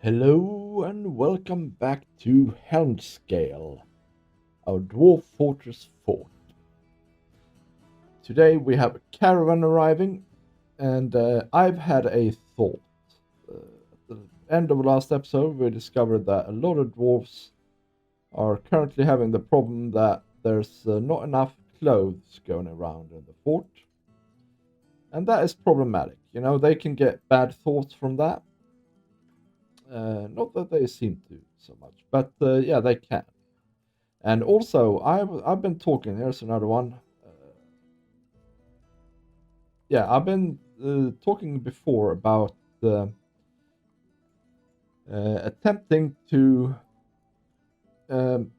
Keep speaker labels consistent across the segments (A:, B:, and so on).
A: Hello and welcome back to Helmscale, our Dwarf Fortress fort. Today we have a caravan arriving, and I've had a thought. At the end of the last episode, we discovered that a lot of dwarves are currently having the problem that there's not enough clothes going around in the fort. And that is problematic. You know, they can get bad thoughts from that. Not that they seem to so much, but yeah, they can. And also, I've been talking. Here's another one. Yeah, I've been talking before about attempting to. Um,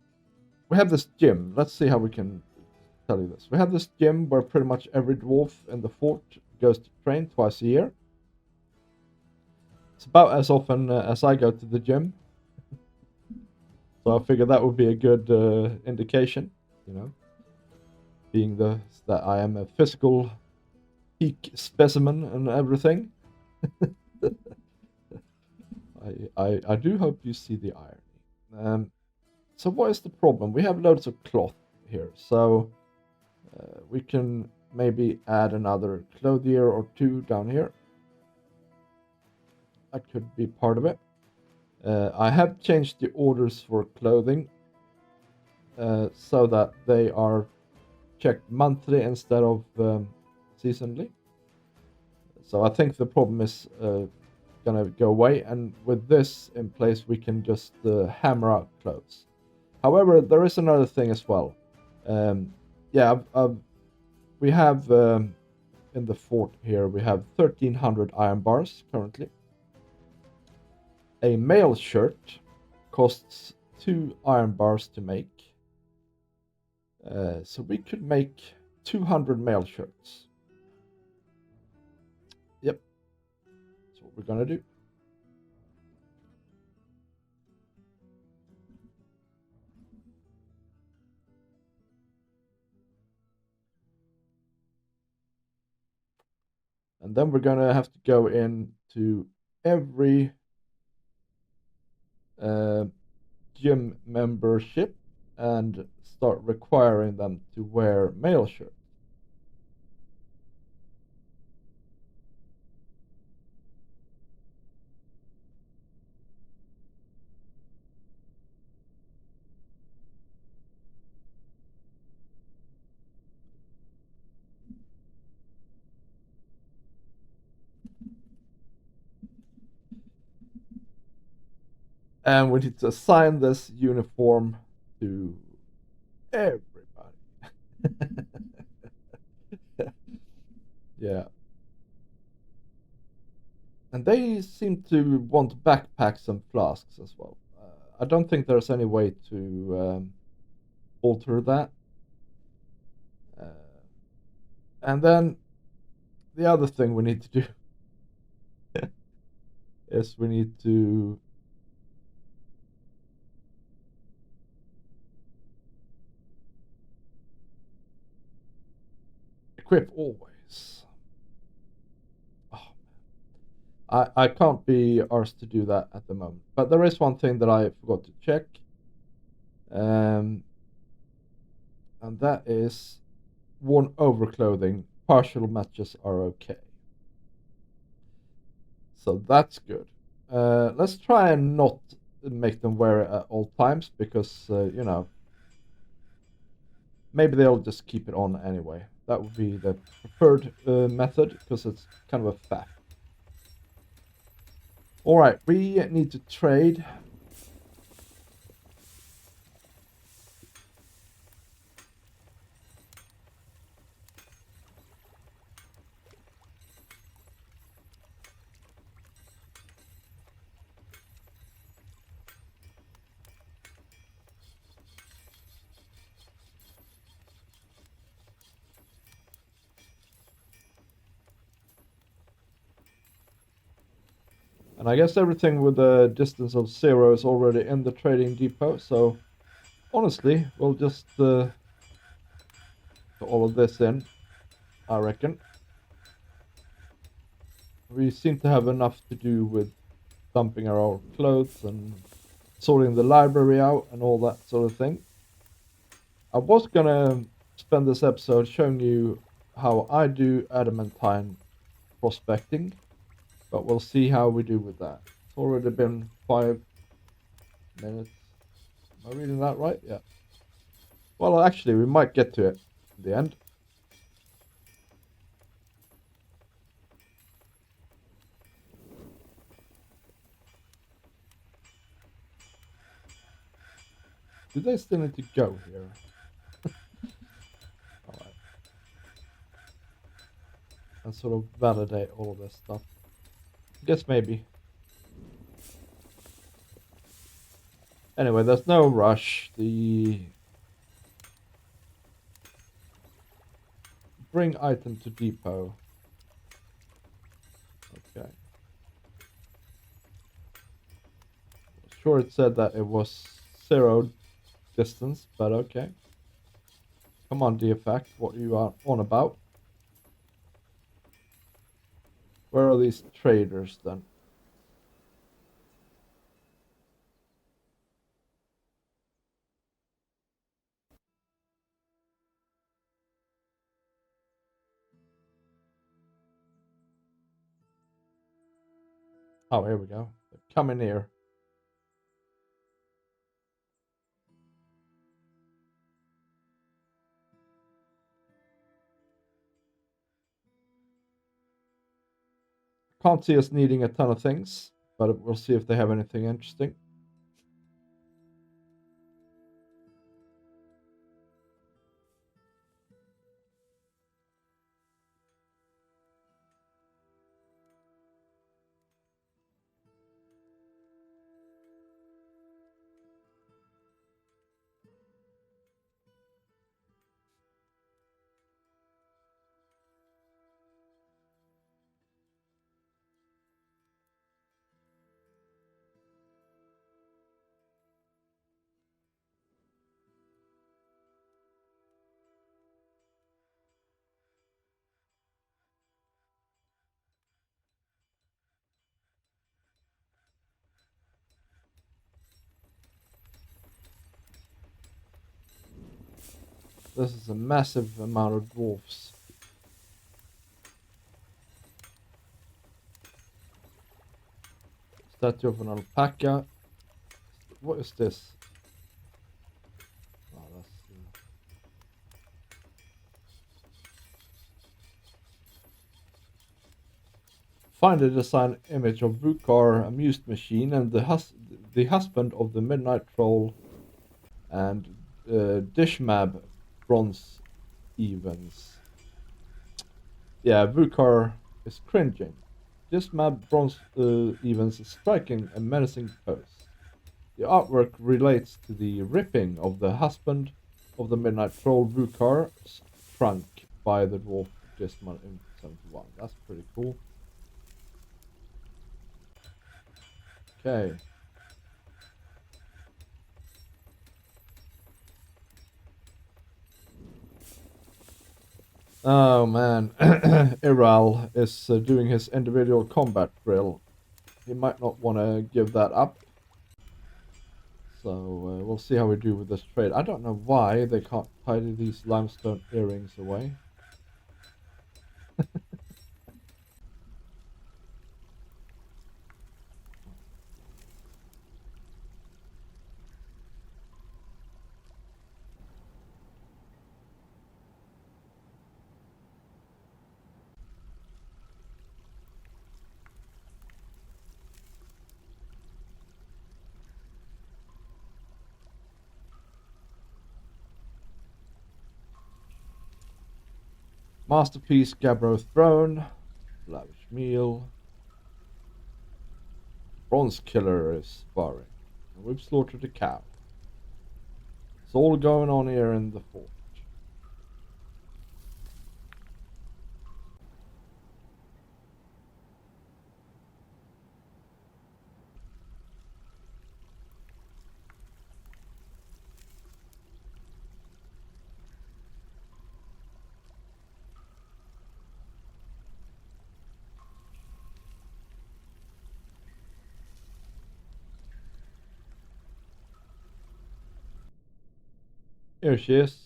A: we have this gym. Let's see how we can tell you this. We have this gym where pretty much every dwarf in the fort goes to train twice a year. It's about as often as I go to the gym. So I figured that would be a good indication, you know, being that I am a physical peak specimen and everything. I do hope you see the irony. So what is the problem? We have loads of cloth here, so we can maybe add another clothier or two down here. That could be part of it. I have changed the orders for clothing so that they are checked monthly instead of seasonally. So I think the problem is gonna go away, and with this in place we can just hammer out clothes. However, there is another thing as well. Yeah, we have in the fort here we have 1300 iron bars currently. A mail shirt costs 2 iron bars to make, so we could make 200 mail shirts. Yep, that's what we're gonna do. And then we're gonna have to go into every gym membership and start requiring them to wear mail shirts. And we need to assign this uniform to everybody. Yeah. And they seem to want backpacks and flasks as well. I don't think there's any way to alter that. Uh, and then the other thing we need to do is we need to equip always. Oh, I can't be arsed to do that at the moment. But there is one thing that I forgot to check. And that is worn overclothing. Partial matches are okay. So that's good. Let's try and not make them wear it at all times because, you know, maybe they'll just keep it on anyway. That would be the preferred method because it's kind of a fact. Alright, we need to trade. And I guess everything with a distance of 0 is already in the trading depot, so honestly, we'll just put all of this in, I reckon. We seem to have enough to do with dumping our old clothes and sorting the library out and all that sort of thing. I was gonna spend this episode showing you how I do adamantine prospecting, but we'll see how we do with that. It's already been 5 minutes. Am I reading that right? Yeah. Well, actually, we might get to it in the end. Do they still need to go here? Alright. And sort of validate all of this stuff. I guess maybe. Anyway, there's no rush. The bring item to depot. Okay. Sure, it said that it was 0 distance, but okay. Come on, Deafact, what you are on about? Where are these traders then? Oh, here we go. They're coming here. Can't see us needing a ton of things, but we'll see if they have anything interesting. This is a massive amount of dwarfs. Statue of an alpaca. What is this? Oh, that's, Find a design image of Vukar amused machine and the husband of the midnight troll and Dishmab bronze evens. Yeah, Vukar is cringing. Dishmab bronze evens is striking a menacing pose. The artwork relates to the ripping of the husband of the midnight troll Vukar's trunk by the dwarf Dismal in 71. That's pretty cool. Okay. Oh man, Iral is doing his individual combat drill. He might not want to give that up. So we'll see how we do with this trade. I don't know why they can't tidy these limestone earrings away. Masterpiece Gabbro throne. Lavish meal. Bronze killer is sparring. And we've slaughtered a cow. It's all going on here in the fort. Here she is.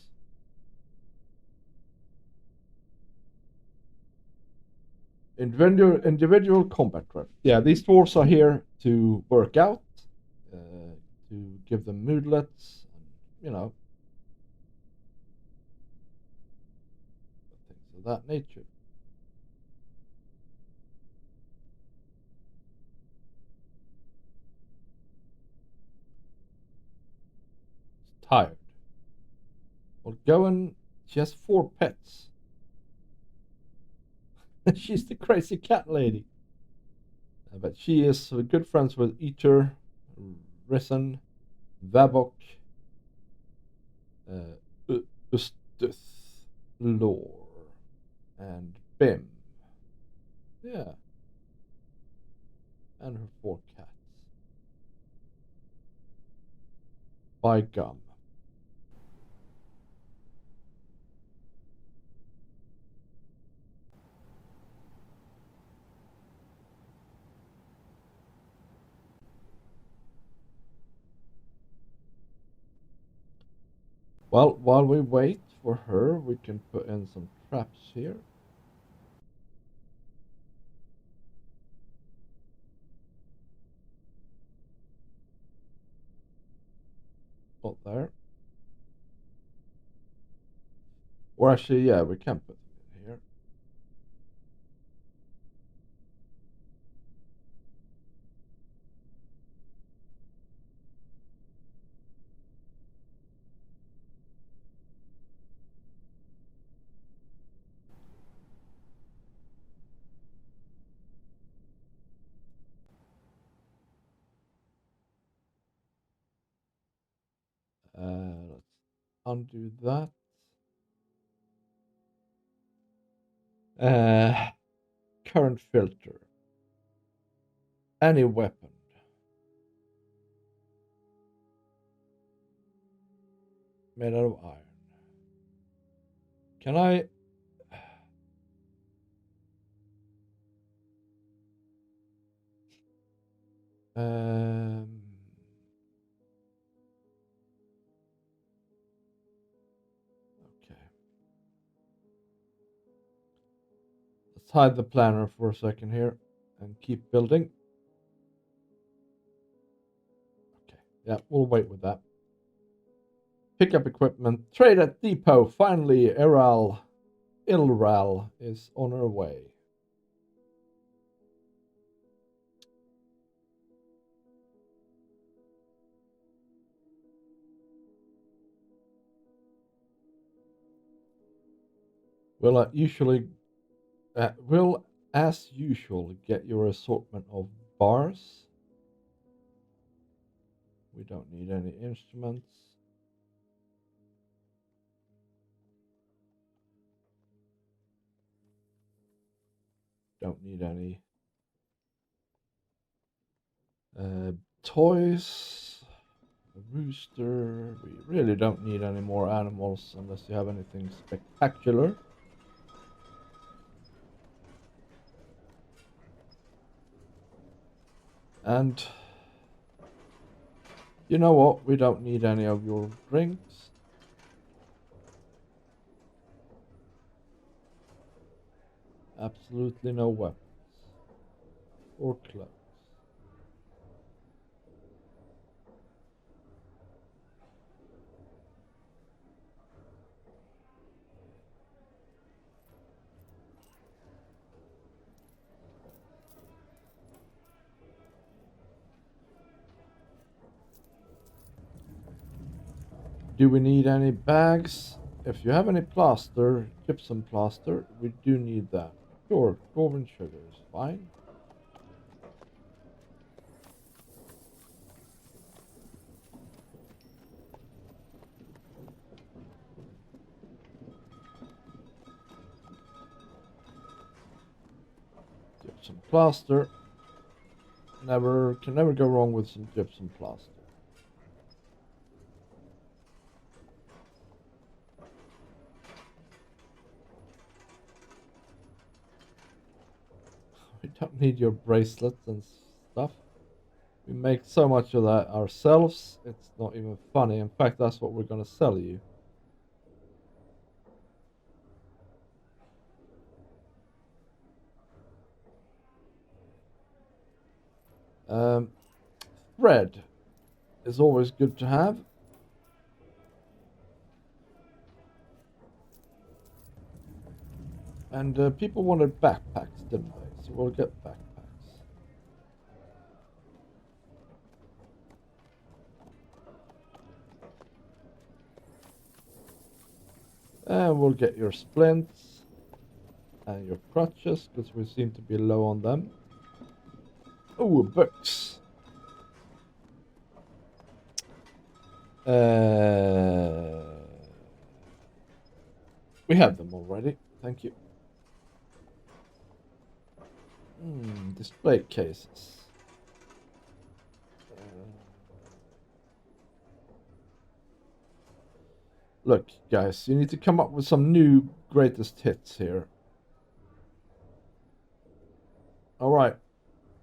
A: Individual combat trap. Yeah, these dwarves are here to work out, to give them moodlets, you know, things of that nature. It's tired. Well, go and she has 4 pets. She's the crazy cat lady. But she is good friends with Eater, Risen, Vabok, Ustuth, Lore, and Bim. Yeah. And her 4 cats. By gum. Well, while we wait for her, we can put in some traps here. Not there. Or actually, yeah, we can put them in here. Let's undo that. Current filter. Any weapon. Made out of iron. Can I... Okay. Let's hide the planner for a second here and keep building. Okay, yeah, we'll wait with that. Pick up equipment. Trade at depot. Finally, Ilral is on her way. Will as usual get your assortment of bars. We don't need any instruments. Don't need any toys. A rooster. We really don't need any more animals unless you have anything spectacular. And you know what? We don't need any of your drinks. Absolutely no weapons or clothes. Do we need any bags? If you have any plaster, gypsum plaster, we do need that. Sure, dwarven sugar is fine. Gypsum plaster. Can never go wrong with some gypsum plaster. We don't need your bracelets and stuff. We make so much of that ourselves, it's not even funny. In fact, that's what we're gonna sell you. Thread is always good to have. And people wanted backpacks, didn't they? So we'll get backpacks. And we'll get your splints and your crutches, because we seem to be low on them. Oh, books. We have them already. Thank you. Display cases. Look, guys, you need to come up with some new greatest hits here. Alright.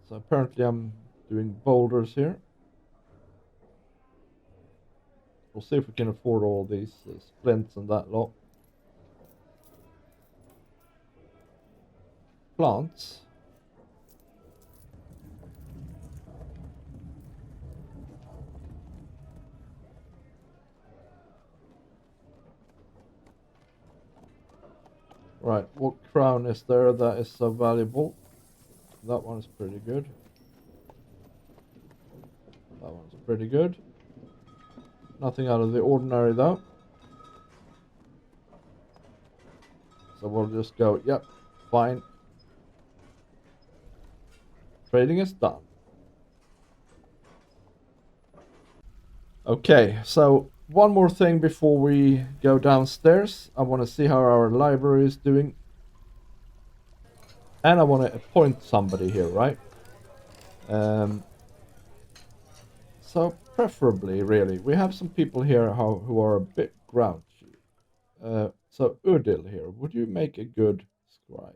A: So apparently I'm doing boulders here. We'll see if we can afford all these splints and that lot. Plants. Right, what crown is there that is so valuable? That one's pretty good. That one's pretty good. Nothing out of the ordinary though. So we'll just go, yep, fine. Trading is done. Okay, so one more thing before we go downstairs. I want to see how our library is doing. And I want to appoint somebody here, right? So preferably, really, we have some people here who are a bit grouchy. So Udil here, would you make a good scribe?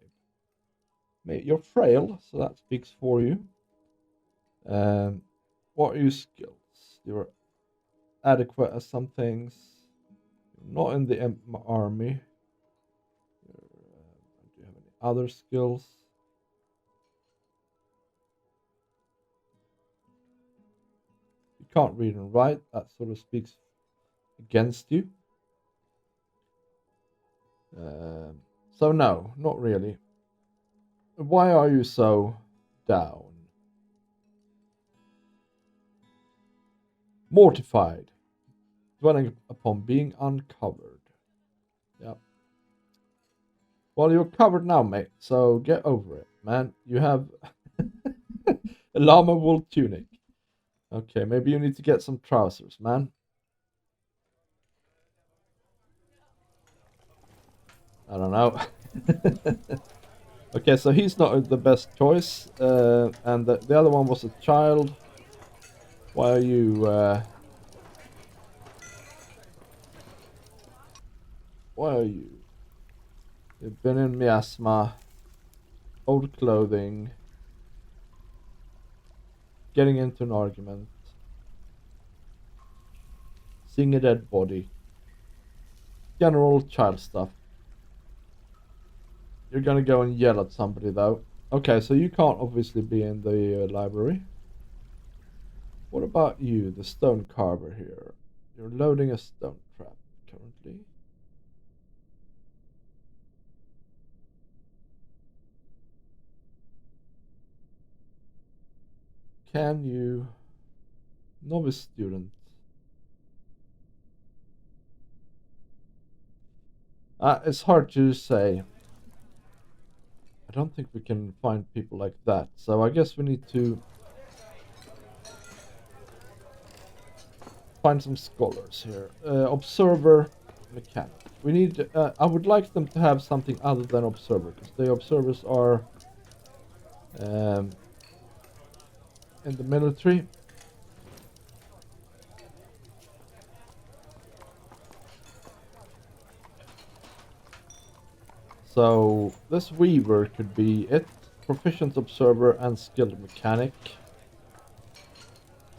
A: You're frail, so that speaks for you. What are your skills? You're adequate at some things. You're not in the army. Do you have any other skills? You can't read and write. That sort of speaks against you. So no, not really. Why are you so down? Mortified. Dwelling upon being uncovered. Yep. Well, you're covered now, mate, so get over it, man. You have a llama wool tunic. Okay, maybe you need to get some trousers, man. I don't know. Okay, so he's not the best choice. And the other one was a child. Why are you... Why are you? You've been in miasma. Old clothing. Getting into an argument. Seeing a dead body. General child stuff. You're gonna go and yell at somebody though. Okay, so you can't obviously be in the library. What about you, the stone carver here? You're loading a stone trap currently. Can you... Novice student. It's hard to say. I don't think we can find people like that. So I guess we need to find some scholars here. Observer, mechanic. We need... I would like them to have something other than observer, because the observers are in the military. So this weaver could be it. Proficient observer and skilled mechanic.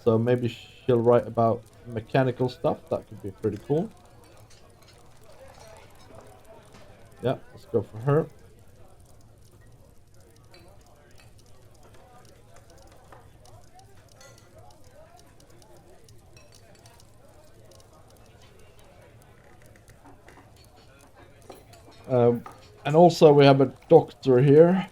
A: So maybe she'll write about mechanical stuff. That could be pretty cool. Yeah, let's go for her. And also we have a doctor here.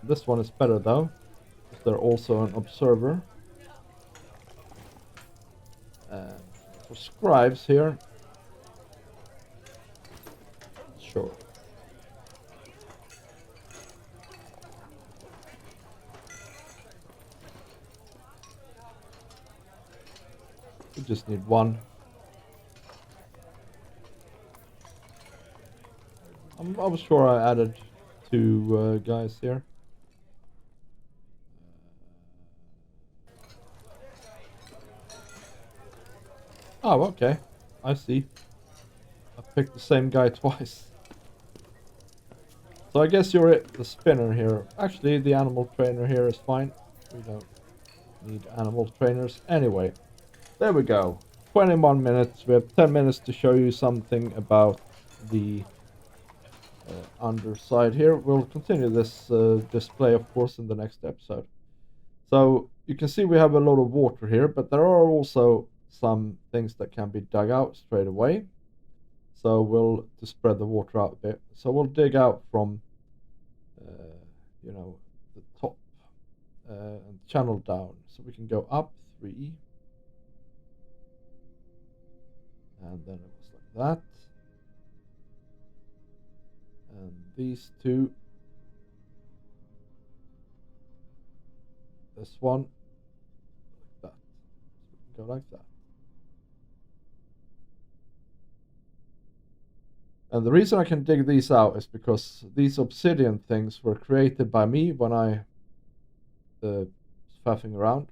A: This one is better though, because they're also an observer. For scribes here, sure. We just need one. I was sure I added two guys here. Oh, okay. I see. I picked the same guy twice. So I guess you're it, the spinner here. Actually, the animal trainer here is fine. We don't need animal trainers anyway. There we go. 21 minutes. We have 10 minutes to show you something about the underside here. We'll continue this display, of course, in the next episode. So you can see we have a lot of water here, but there are also some things that can be dug out straight away. So we'll to spread the water out a bit. So we'll dig out from, you know, the top and channel down. So we can go up 3, and then it was like that. And these two, this one, like that. So we can go like that. And the reason I can dig these out is because these obsidian things were created by me when I was faffing around.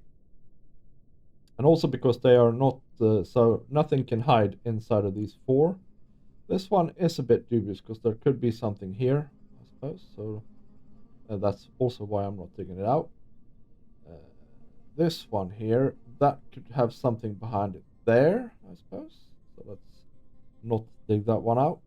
A: And also because they are not, so nothing can hide inside of these 4. This one is a bit dubious because there could be something here, I suppose. So that's also why I'm not digging it out. This one here, that could have something behind it there, I suppose. So let's not dig that one out.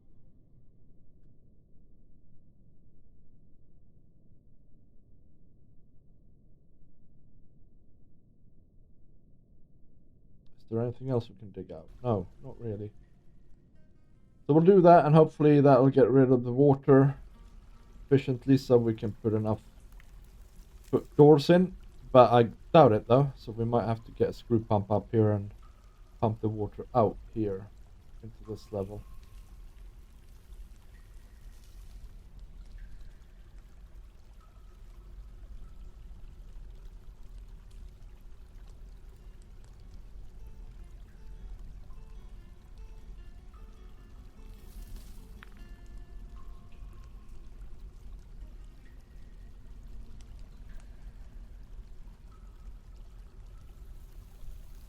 A: Is there anything else we can dig out? No, not really. So we'll do that, and hopefully that will get rid of the water efficiently so we can put enough doors in. But I doubt it though, so we might have to get a screw pump up here and pump the water out here into this level.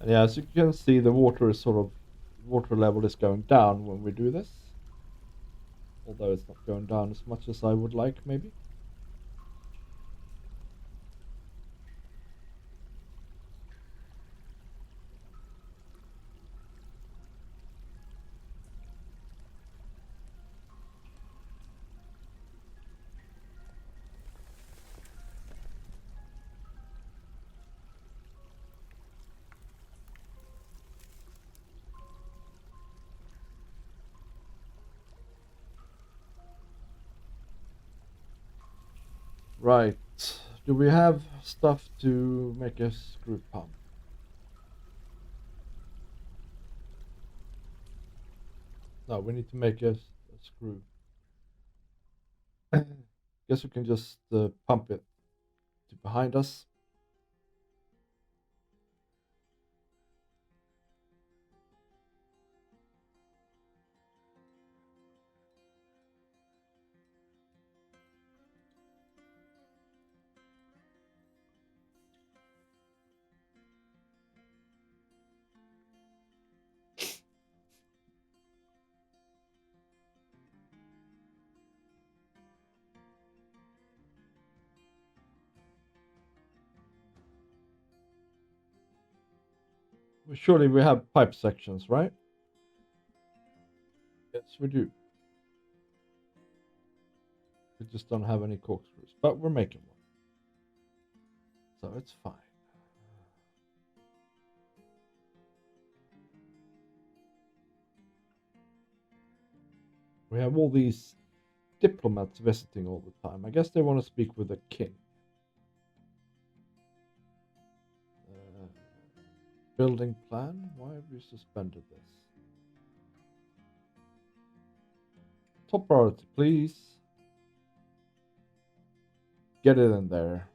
A: And yeah, as you can see, the water level is going down when we do this. Although it's not going down as much as I would like, maybe. Right. Do we have stuff to make a screw pump? No, we need to make a screw. Guess we can just pump it to behind us. Surely we have pipe sections, right? Yes, we do. We just don't have any corkscrews, but we're making one. So it's fine. We have all these diplomats visiting all the time. I guess they want to speak with the king. Building plan? Why have you suspended this? Top priority, please. Get it in there.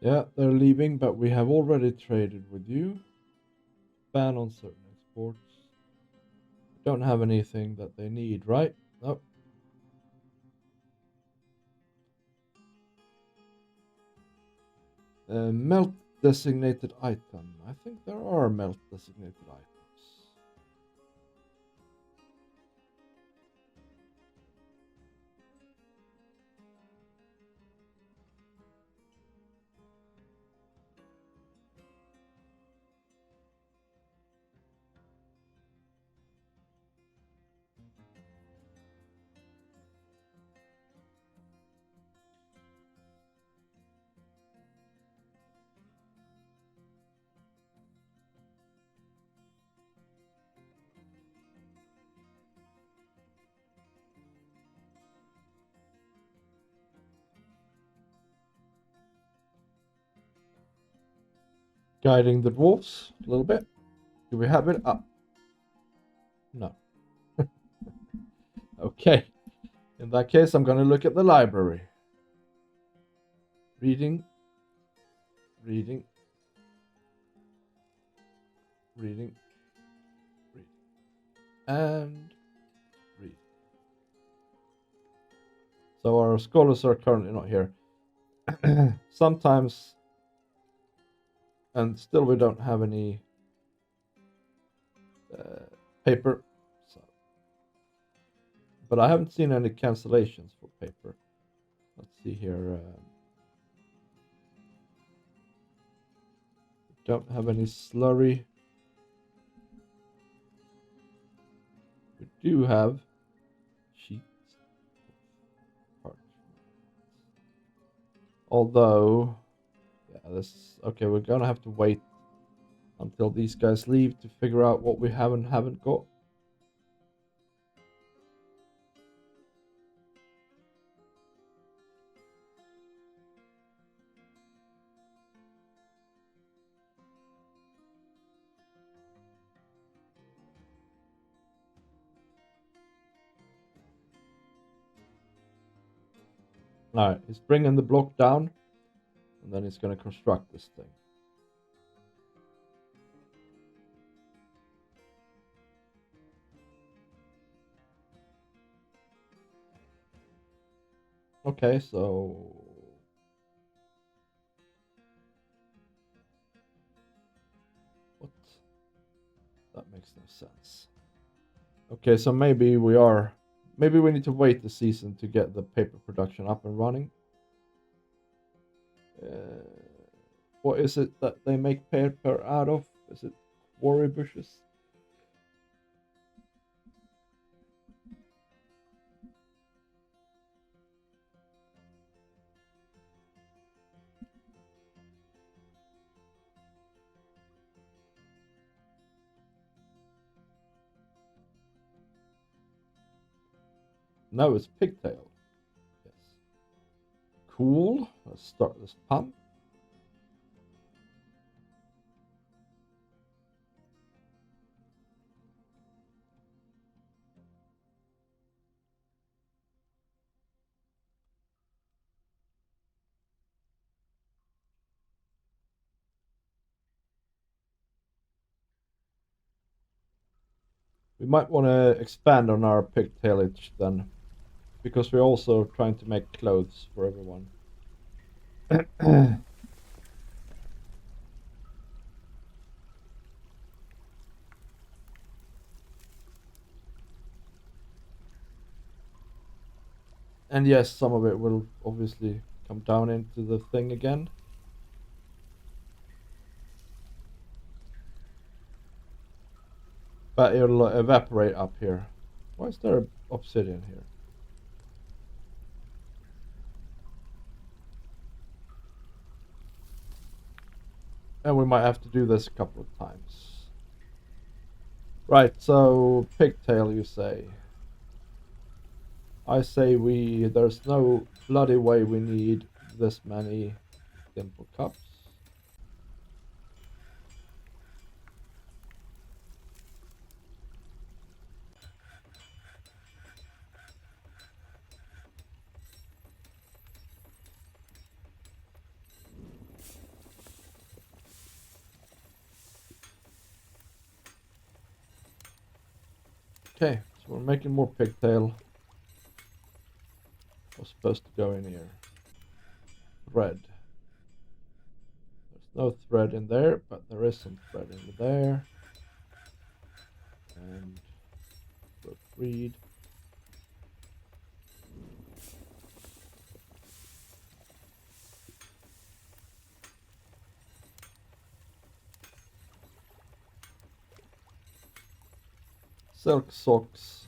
A: Yeah, they're leaving, but we have already traded with you. Ban on certain exports. Don't have anything that they need, right? Nope. Melt designated item. I think there are melt designated items. Guiding the dwarves a little bit. Do we have it up? No. Okay. In that case, I'm going to look at the library. Reading. Reading. Reading. Reading. And read. So our scholars are currently not here. Sometimes, and still we don't have any paper. So, but I haven't seen any cancellations for paper. Let's see here. Don't have any slurry. We do have sheets. Although, yeah, this okay. We're gonna have to wait until these guys leave to figure out what we have and haven't got. Alright, he's bringing the block down, and then he's gonna construct this thing. Okay, so what? That makes no sense. Okay, so maybe we need to wait the season to get the paper production up and running. What is it that they make paper out of? Is it quarry bushes? No, it's pigtail. Yes. Cool. Let's start this pump. We might want to expand on our pigtailage then, because we're also trying to make clothes for everyone. And yes, some of it will obviously come down into the thing again. but it'll evaporate up here. Why is there obsidian here? And we might have to do this a couple of times. Right, so pigtail, you say. I say there's no bloody way we need this many dimple cups. Okay, so we're making more pigtail. What's supposed to go in here? Thread. There's no thread in there, but there is some thread in there. And read. Silk socks.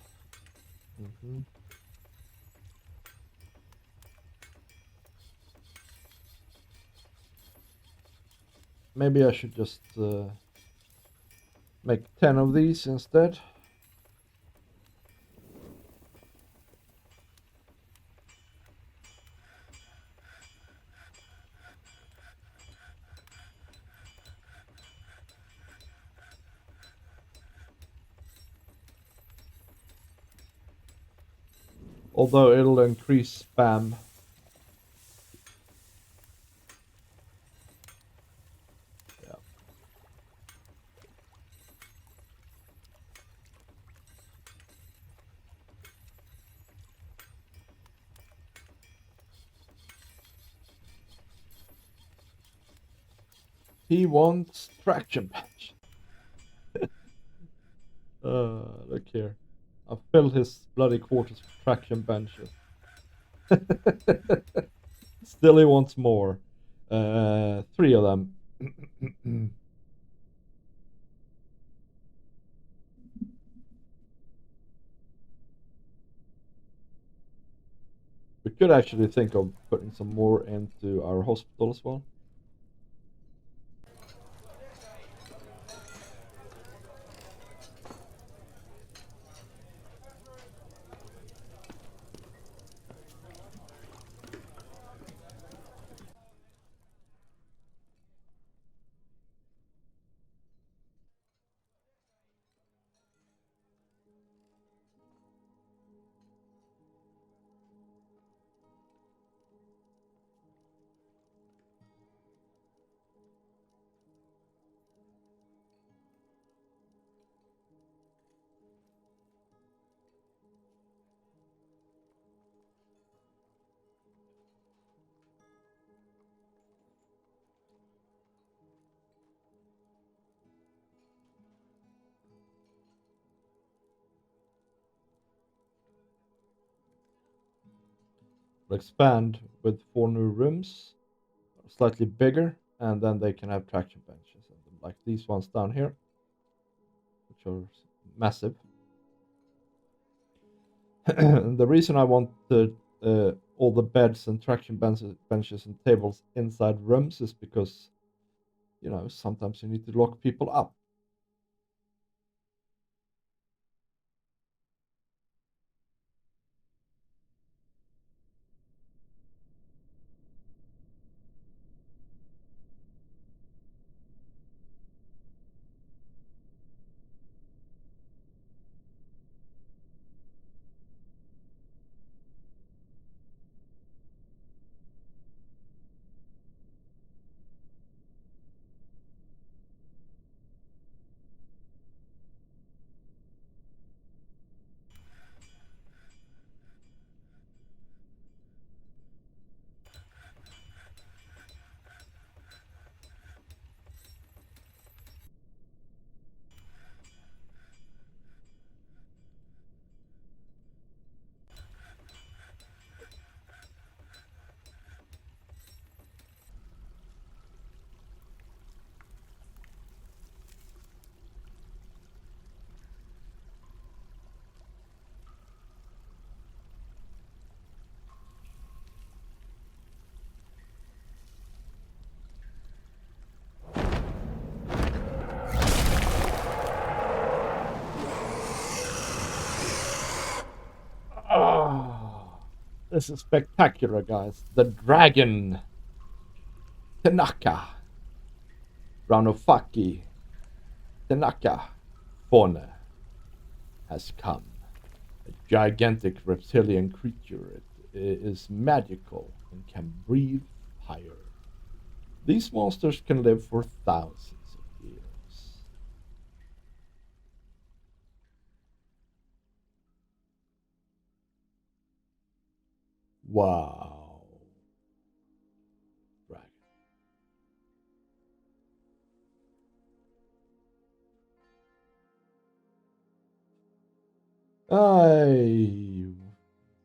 A: Maybe I should just make 10 of these instead. Although it'll increase spam. Yeah. He wants traction bench. Look here. I've filled his bloody quarters with traction benches. Still he wants more. 3 of them. We could actually think of putting some more into our hospital as well. We'll expand with 4 new rooms, slightly bigger, and then they can have traction benches, like these ones down here, which are massive. The reason I want all the beds and traction benches and tables inside rooms is because, sometimes you need to lock people up. This is spectacular, guys. The dragon Tanaka Ranofaki Tanaka fauna has come. A gigantic reptilian creature. It is magical and can breathe fire. These monsters can live for thousands of years. Wow. Dragon.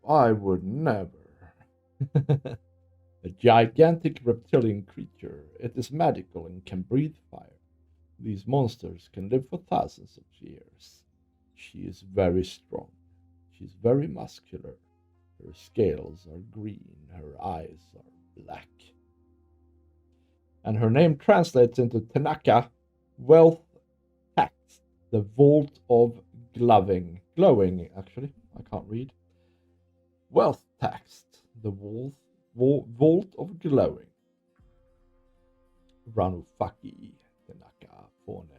A: I would never. A gigantic reptilian creature. It is magical and can breathe fire. These monsters can live for thousands of years. She is very strong. She's very muscular. Her scales are green. Her eyes are black. And her name translates into Tanaka, wealth tax, the vault of glowing, actually. I can't read. Wealth taxed, the vault of glowing. Ranufaki Tanaka Fone.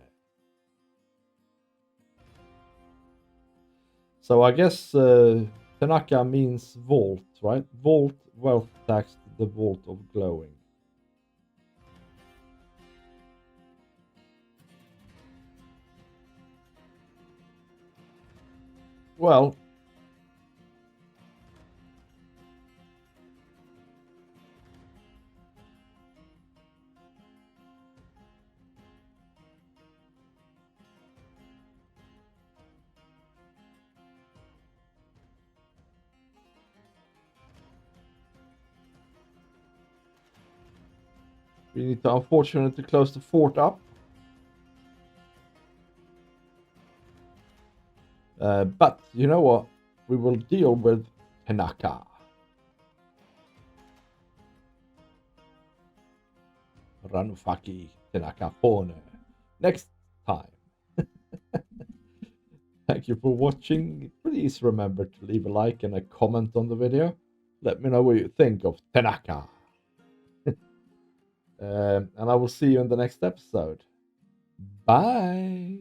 A: So I guess Tanaka means vault, right? Vault, wealth taxed, the vault of glowing. Well, we need to unfortunately close the fort up. But you know what? We will deal with Tanaka. Ranufaki Tanaka Fone. Next time. Thank you for watching. Please remember to leave a like and a comment on the video. Let me know what you think of Tanaka. And I will see you in the next episode. Bye.